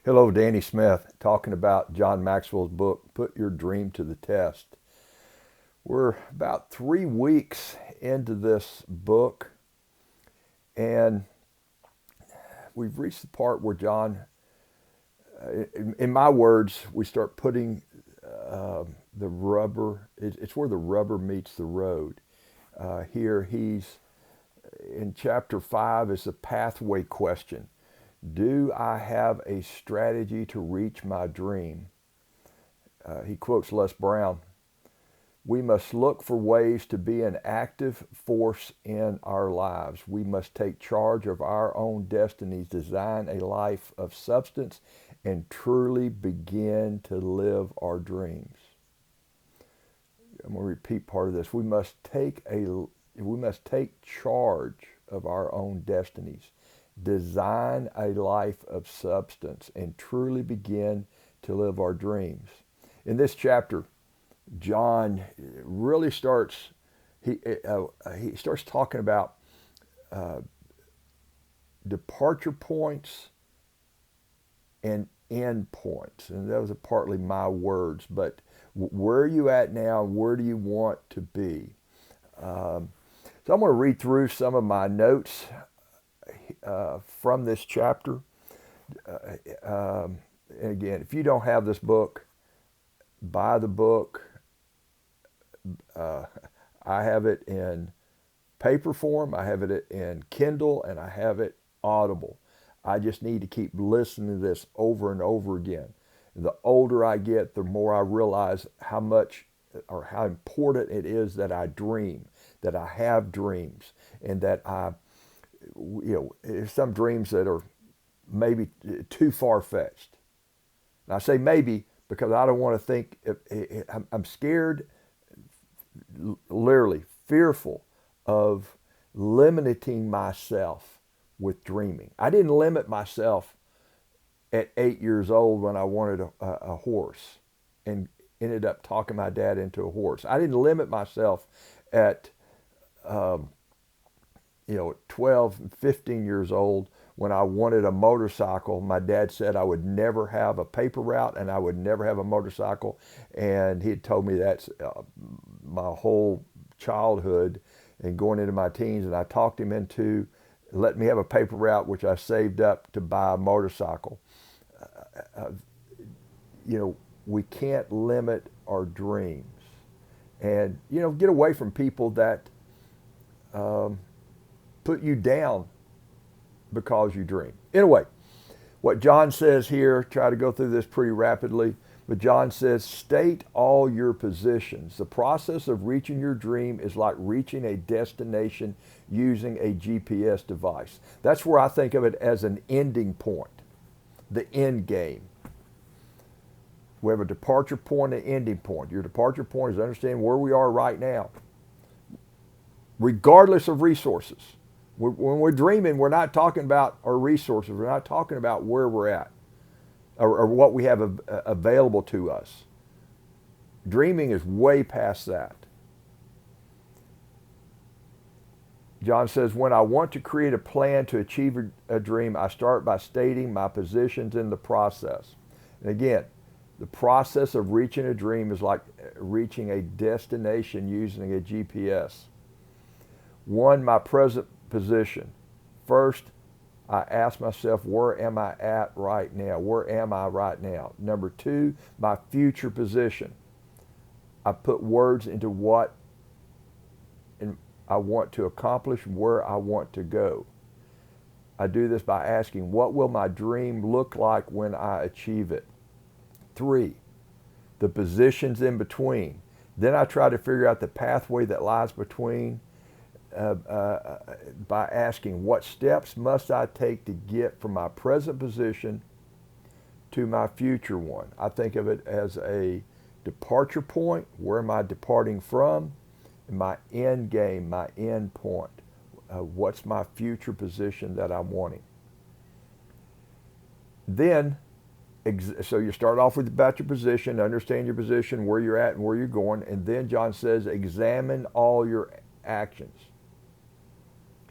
Hello, Danny Smith, talking about John Maxwell's book, Put Your Dream to the Test. We're about 3 weeks into this book, and we've reached the part where John, in my words, we start putting the rubber, it's where the rubber meets the road. Here he's, in chapter 5, is the pathway question. Do I have a strategy to reach my dream? He quotes Les Brown. We must look for ways to be an active force in our lives. We must take charge of our own destinies, design a life of substance, and truly begin to live our dreams. I'm going to repeat part of this. We must take charge of our own destinies, design a life of substance, and truly begin to live our dreams. In this chapter, John really starts. He starts talking about departure points and end points, and those are partly my words. But where are you at now? Where do you want to be? So I'm going to read through some of my notes from this chapter. Again, if you don't have this book, buy the book. I have it in paper form, I have it in Kindle, and I have it Audible. I just need to keep listening to this over and over again. The older I get, the more I realize how much or how important it is that I dream, that I have dreams, and that there's some dreams that are maybe too far-fetched. And I say maybe because I don't want to think, I'm scared, literally fearful of limiting myself with dreaming. I didn't limit myself at 8 years old when I wanted a horse and ended up talking my dad into a horse. I didn't limit myself at 12 and 15 years old when I wanted a motorcycle. My dad said I would never have a paper route and I would never have a motorcycle, and he had told me that's my whole childhood and going into my teens, and I talked him into letting me have a paper route, which I saved up to buy a motorcycle. We can't limit our dreams, and get away from people that put you down because you dream. Anyway, what John says here, try to go through this pretty rapidly, but John says, state all your positions. The process of reaching your dream is like reaching a destination using a GPS device. That's where I think of it as an ending point, the end game. We have a departure point and an ending point. Your departure point is understanding where we are right now, regardless of resources. When we're dreaming, we're not talking about our resources. We're not talking about where we're at or what we have available to us. Dreaming is way past that. John says, when I want to create a plan to achieve a dream, I start by stating my positions in the process. And again, the process of reaching a dream is like reaching a destination using a GPS. One, my present position. First, I ask myself, where am I at right now? Where am I right now? Number two, my future position. I put words into what I want to accomplish, where I want to go. I do this by asking, what will my dream look like when I achieve it? Three, the positions in between. Then I try to figure out the pathway that lies between by asking, what steps must I take to get from my present position to my future one? I think of it as a departure point. Where am I departing from? And my end game, my end point. What's my future position that I'm wanting? Then, so you start off with about your position, understand your position, where you're at and where you're going, and then John says, examine all your actions.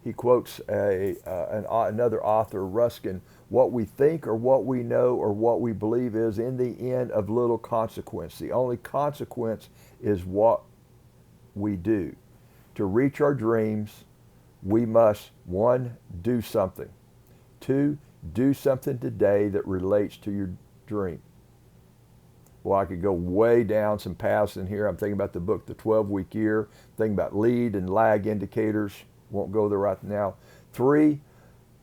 He quotes another author, Ruskin. What we think or what we know or what we believe is in the end of little consequence. The only consequence is what we do. To reach our dreams, we must, 1, do something. 2, do something today that relates to your dream. Well, I could go way down some paths in here. I'm thinking about the book, The 12-Week Year, thinking about lead and lag indicators. Won't go there right now. 3,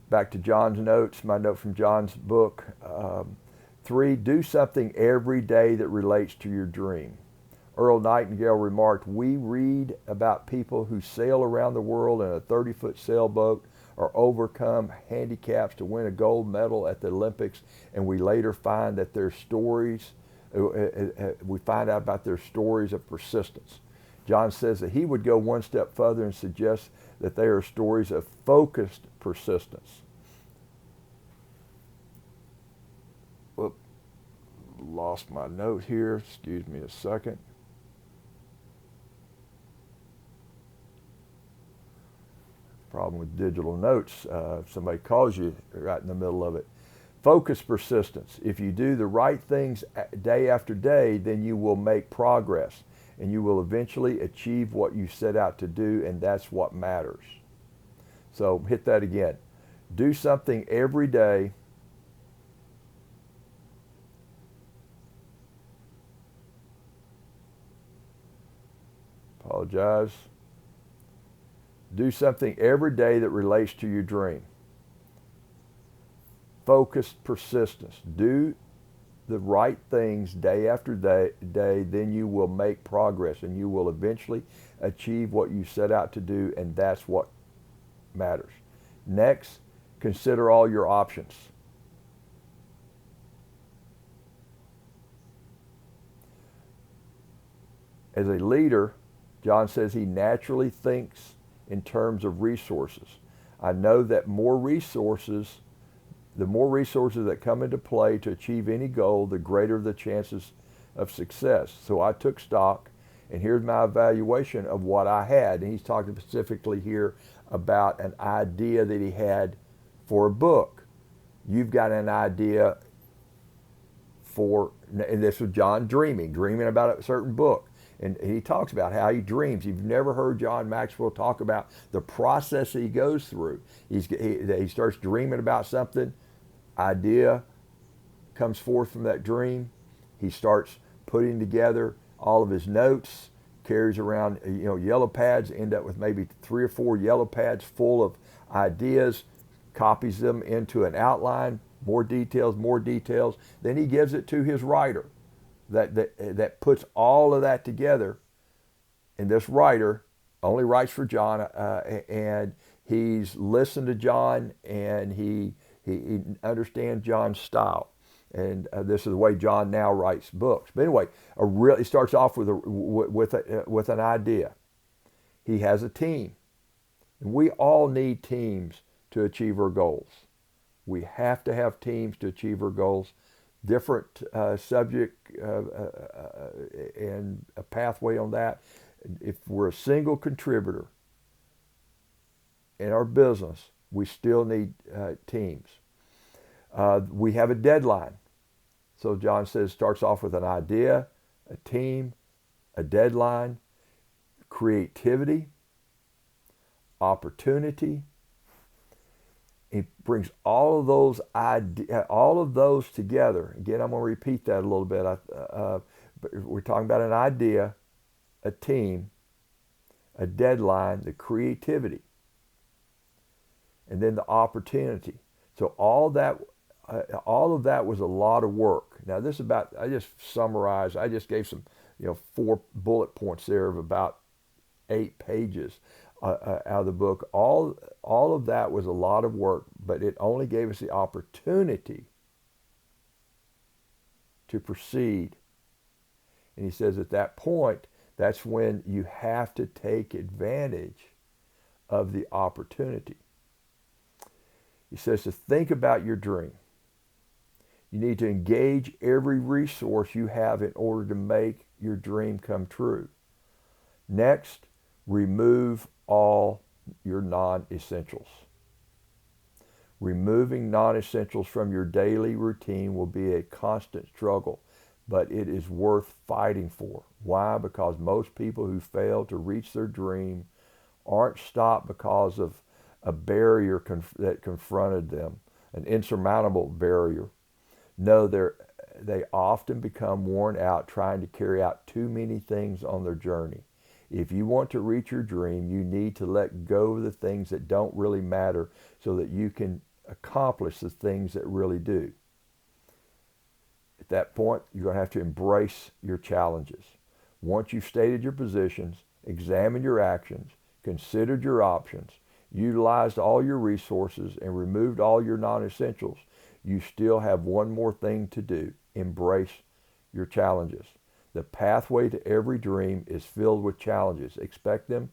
back to John's notes, my note from John's book. 3, do something every day that relates to your dream. Earl Nightingale remarked, "We read about people who sail around the world in a 30-foot sailboat or overcome handicaps to win a gold medal at the Olympics, and we later find that their stories, we find out about their stories of persistence." John says that he would go one step further and suggest that they are stories of focused persistence. Whoop, lost my note here. Excuse me a second. Problem with digital notes. If somebody calls you right in the middle of it. Focus persistence. If you do the right things day after day, then you will make progress and you will eventually achieve what you set out to do, and that's what matters. So hit that again. Do something every day. Apologize. Do something every day that relates to your dream. Focused persistence. Do the right things day after day, then you will make progress and you will eventually achieve what you set out to do, and that's what matters. Next, consider all your options. As a leader, John says he naturally thinks in terms of resources. I know that the more resources that come into play to achieve any goal, the greater the chances of success. So I took stock, and here's my evaluation of what I had. And he's talking specifically here about an idea that he had for a book. You've got an idea for, and this was John dreaming about a certain book. And he talks about how he dreams. You've never heard John Maxwell talk about the process that he goes through. He starts dreaming about something. Idea comes forth from that dream. He starts putting together all of his notes, carries around yellow pads, end up with maybe 3 or 4 yellow pads full of ideas, copies them into an outline, more details. Then he gives it to his writer. That puts all of that together, and this writer only writes for John, and he's listened to John, and he understands John's style, and this is the way John now writes books. But anyway, he starts off with an idea. He has a team, and we all need teams to achieve our goals. We have to have teams to achieve our goals. Different subject and a pathway on that. If we're a single contributor in our business, we still need teams. We have a deadline. So John says, starts off with an idea, a team, a deadline, creativity, opportunity. He brings all of those together. Again, I'm going to repeat that a little bit. We're talking about an idea, a team, a deadline, the creativity, and then the opportunity. So all of that was a lot of work. Now this is about, I just summarized, I just gave some 4 bullet points there of about 8 pages out of the book. All of that was a lot of work, but it only gave us the opportunity to proceed. And he says at that point, that's when you have to take advantage of the opportunity. He says to think about your dream. You need to engage every resource you have in order to make your dream come true. Next, remove all your non-essentials. Removing non-essentials from your daily routine will be a constant struggle, but it is worth fighting for. Why? Because most people who fail to reach their dream aren't stopped because of a barrier that confronted them, an insurmountable barrier. No, they often become worn out trying to carry out too many things on their journey. If you want to reach your dream, you need to let go of the things that don't really matter so that you can accomplish the things that really do. At that point, you're going to have to embrace your challenges. Once you've stated your positions, examined your actions, considered your options, utilized all your resources, and removed all your non-essentials, you still have one more thing to do. Embrace your challenges. The pathway to every dream is filled with challenges. Expect them.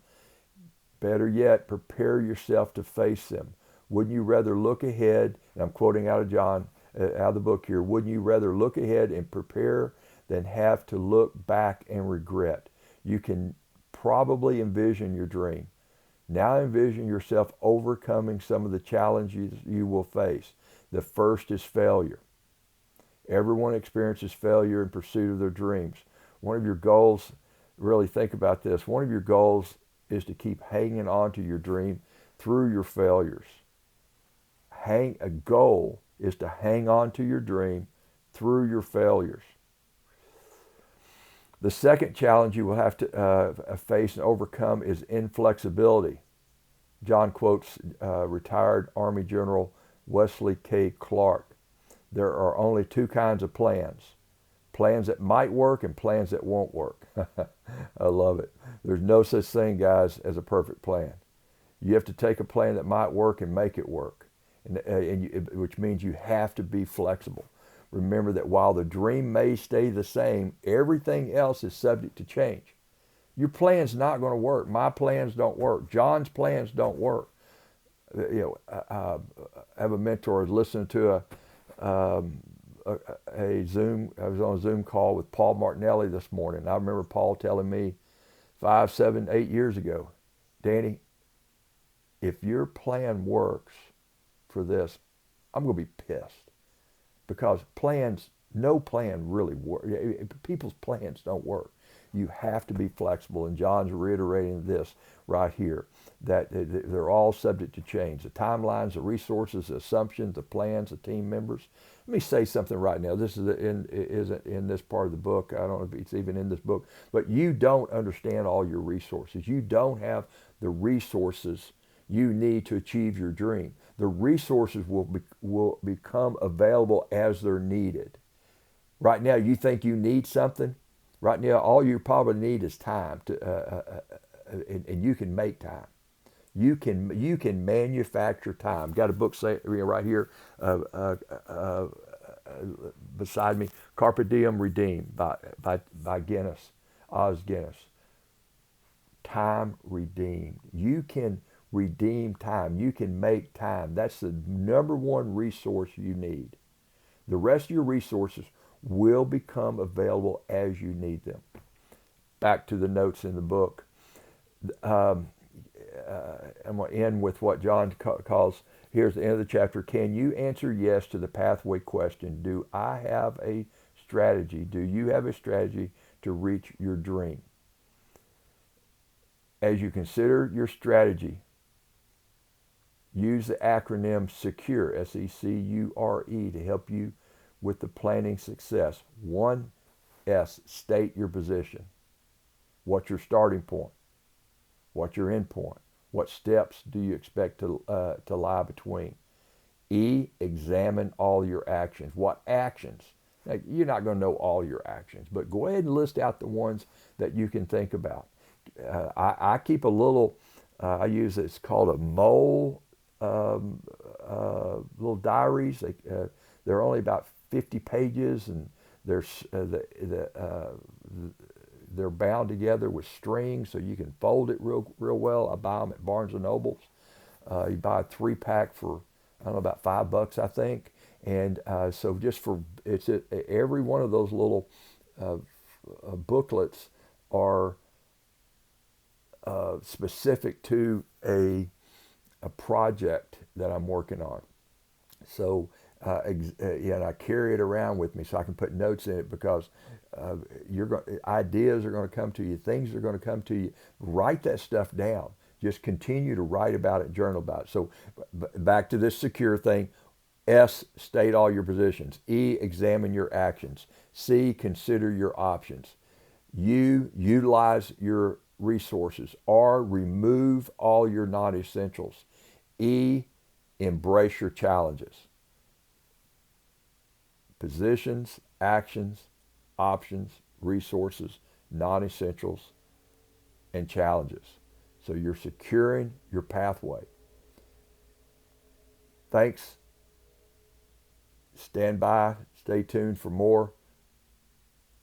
Better yet, prepare yourself to face them. Wouldn't you rather look ahead, and I'm quoting out of John, out of the book here, wouldn't you rather look ahead and prepare than have to look back and regret? You can probably envision your dream. Now envision yourself overcoming some of the challenges you will face. The first is failure. Everyone experiences failure in pursuit of their dreams. One of your goals, really think about this, one of your goals is to keep hanging on to your dream through your failures. A goal is to hang on to your dream through your failures. The second challenge you will have to face and overcome is inflexibility. John quotes retired Army General Wesley K. Clark. There are only two kinds of plans. Plans that might work and plans that won't work. I love it. There's no such thing, guys, as a perfect plan. You have to take a plan that might work and make it work, which means you have to be flexible. Remember that while the dream may stay the same, everything else is subject to change. Your plan's not going to work. My plans don't work. John's plans don't work. I have a mentor. I was listening to a Zoom. I was on a Zoom call with Paul Martinelli this morning. I remember Paul telling me 5, 7, 8 years ago, Danny, if your plan works for this, I'm going to be pissed, because no plan really works. People's plans don't work. You have to be flexible, and John's reiterating this right here, that they're all subject to change. The timelines, the resources, the assumptions, the plans, the team members. Let me say something right now. This isn't in this part of the book. I don't know if it's even in this book, but you don't understand all your resources. You don't have the resources you need to achieve your dream. The resources will become available as they're needed. Right now, you think you need something. Right now, all you probably need is time, and you can make time. You can manufacture time. Got a book right here beside me, Carpe Diem Redeem by Guinness, Os Guinness. Time redeemed. You can redeem time. You can make time. That's the number one resource you need. The rest of your resources will become available as you need them. Back to the notes in the book. I'm going to end with what John calls, here's the end of the chapter, can you answer yes to the pathway question? Do I have a strategy? Do you have a strategy to reach your dream? As you consider your strategy, use the acronym SECURE, S-E-C-U-R-E, to help you with the planning success. 1S, state your position. What's your starting point? What's your end point? What steps do you expect to lie between? E, examine all your actions. What actions? Now, you're not going to know all your actions, but go ahead and list out the ones that you can think about. I keep a little, I use it's called a mole, little diaries. They're only about 50 pages, and they're bound together with strings, so you can fold it real well. I buy them at Barnes and Nobles. You buy a 3-pack for, I don't know, about $5, I think. And so just for every one of those little booklets are specific to a project that I'm working on. Yeah, and I carry it around with me so I can put notes in it because ideas are going to come to you, things are going to come to you. Write that stuff down. Just continue to write about it, journal about it. So back to this secure thing. S, state all your positions. E, examine your actions. C, consider your options. U, utilize your resources. R, remove all your non-essentials. E, embrace your challenges. Positions, actions, options, resources, non-essentials, and challenges. So you're securing your pathway. Thanks. Stand by, stay tuned for more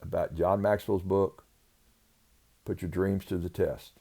about John Maxwell's book, Put Your Dreams to the Test.